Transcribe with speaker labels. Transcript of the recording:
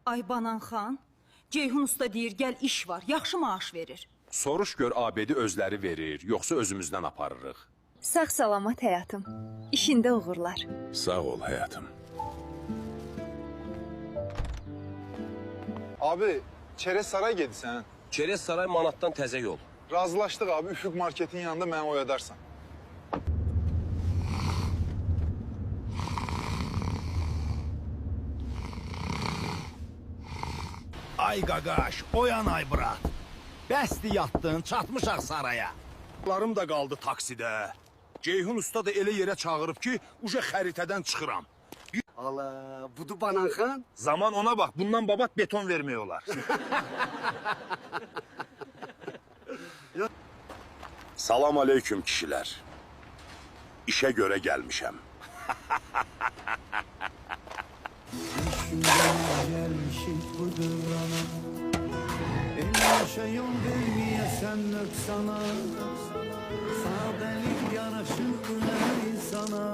Speaker 1: Ay Banan xan, Ceyhun usta deyir, gəl iş var, yaxşı maaş verir.
Speaker 2: Soruş gör abedi özləri verir, yoxsa özümüzdən aparırıq.
Speaker 1: Sağ salamat həyatım, işində uğurlar.
Speaker 2: Sağ ol həyatım.
Speaker 3: Abi, Çerez Saray gedirsən.
Speaker 4: Çerez Saray Manatdan təzə yol.
Speaker 3: Razılaşdıq abi, Üfüq Marketin yanında mənə oyadarsan.
Speaker 5: Ay qaqaş, oyan ay brat. Bəsdi yatdın, çatmışaq saraya. Larım da qaldı taksidə. Ceyhun usta da elə yerə çağırıb ki, uca xəritədən çıxıram.
Speaker 6: Allah, budu Banan xan.
Speaker 5: Zaman ona bax, bundan babat beton vermək olar.
Speaker 2: Salam aleyküm kişilər. İşə görə gəlmişəm.
Speaker 7: Gelmişik bu dırana El yaşa yol vermeyesen nöksana Sağ belik yanaşır her insana